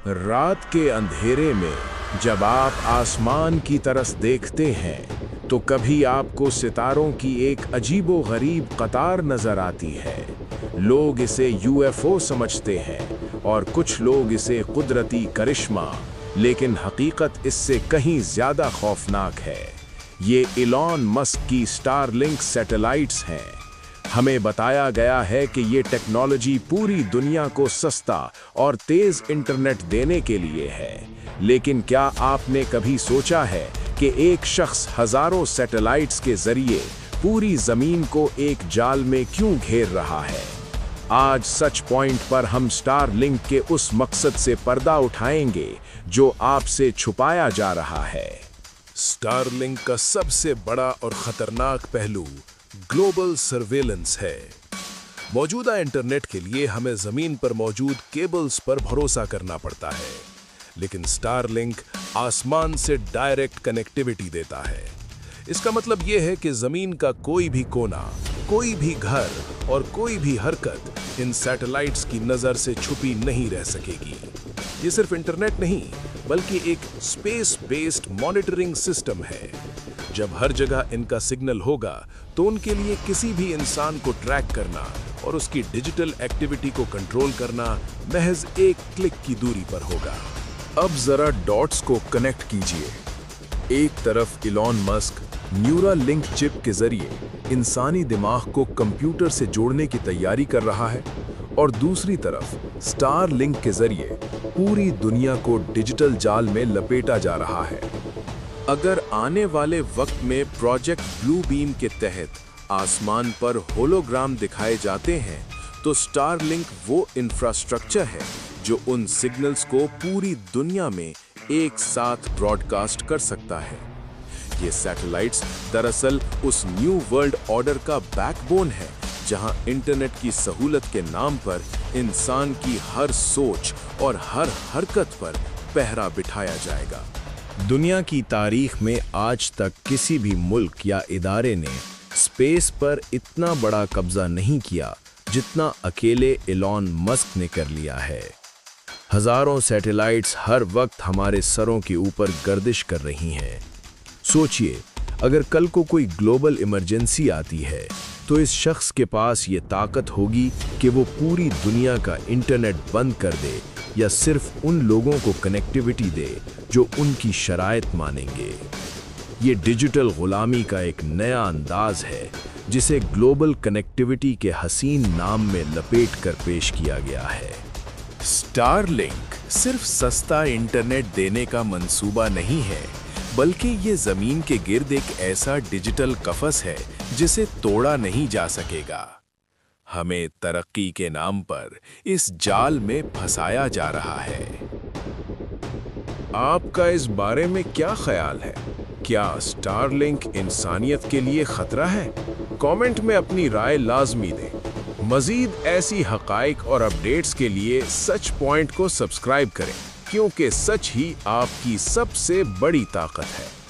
रात के अंधेरे में जब आप आसमान की तरफ देखते हैं तो कभी आपको सितारों की एक अजीबो-गरीब कतार नजर आती है। लोग इसे यूएफओ समझते हैं और कुछ लोग इसे कुदरती करिश्मा, लेकिन हकीकत इससे कहीं ज्यादा खौफनाक है। ये इलॉन मस्क की स्टारलिंक सैटेलाइट्स हैं। हमें बताया गया है कि ये टेक्नोलॉजी पूरी दुनिया को सस्ता और तेज इंटरनेट देने के लिए है, लेकिन क्या आपने कभी सोचा है कि एक शख्स हजारों सैटेलाइट्स के जरिए पूरी जमीन को एक जाल में क्यों घेर रहा है? आज सच पॉइंट पर हम स्टारलिंक के उस मकसद से पर्दा उठाएंगे जो आपसे छुपाया जा रहा है। स्टारलिंक का सबसे बड़ा और खतरनाक पहलू ग्लोबल सर्वेलेंस है। मौजूदा इंटरनेट के लिए हमें जमीन पर मौजूद केबल्स पर भरोसा करना पड़ता है, लेकिन स्टारलिंक आसमान से डायरेक्ट कनेक्टिविटी देता है। इसका मतलब यह है कि जमीन का कोई भी कोना, कोई भी घर और कोई भी हरकत इन सैटेलाइट्स की नजर से छुपी नहीं रह सकेगी। ये सिर्फ इंटरनेट नहीं, बल्कि एक स्पेस बेस्ड मॉनिटरिंग सिस्टम है। जब हर जगह इनका सिग्नल होगा तो उनके लिए किसी भी इंसान को ट्रैक करना और उसकी डिजिटल एक्टिविटी को कंट्रोल करना महज एक क्लिक की दूरी पर होगा। अब जरा डॉट्स को कनेक्ट कीजिए। एक तरफ इलॉन मस्क न्यूरालिंक चिप के जरिए इंसानी दिमाग को कंप्यूटर से जोड़ने की तैयारी कर रहा है और दूसरी तरफ स्टारलिंक के जरिए पूरी दुनिया को डिजिटल जाल में लपेटा जा रहा है। अगर आने वाले वक्त में प्रोजेक्ट ब्लू बीम के तहत आसमान पर होलोग्राम दिखाए जाते हैं तो स्टारलिंक वो इंफ्रास्ट्रक्चर है जो उन सिग्नल्स को पूरी दुनिया में एक साथ ब्रॉडकास्ट कर सकता है। ये सैटेलाइट्स दरअसल उस न्यू वर्ल्ड ऑर्डर का बैकबोन है, जहां इंटरनेट की सहूलत के नाम पर इंसान की हर सोच और हर हरकत पर पहरा बिठाया जाएगा। दुनिया की तारीख में आज तक किसी भी मुल्क या इदारे ने स्पेस पर इतना बड़ा कब्जा नहीं किया जितना अकेले इलॉन मस्क ने कर लिया है। हजारों सैटेलाइट्स हर वक्त हमारे सरों के ऊपर गर्दिश कर रही हैं। सोचिए, अगर कल को कोई ग्लोबल इमरजेंसी आती है तो इस शख्स के पास ये ताकत होगी कि वो पूरी दुनिया का इंटरनेट बंद कर दे या सिर्फ उन लोगों को कनेक्टिविटी दे जो उनकी शराइत मानेंगे। ये डिजिटल गुलामी का एक नया अंदाज है जिसे ग्लोबल कनेक्टिविटी के हसीन नाम में लपेट कर पेश किया गया है। स्टारलिंक सिर्फ सस्ता इंटरनेट देने का मंसूबा नहीं है, बल्कि ये जमीन के गिर्द एक ऐसा डिजिटल कफस है जिसे तोड़ा नहीं जा सकेगा। हमें तरक्की के नाम पर इस जाल में फंसाया जा रहा है। आपका इस बारे में क्या ख्याल है? क्या स्टारलिंक इंसानियत के लिए खतरा है? कमेंट में अपनी राय लाजमी दें। मजीद ऐसी हकाइक और अपडेट्स के लिए सच पॉइंट को सब्सक्राइब करें, क्योंकि सच ही आपकी सबसे बड़ी ताकत है।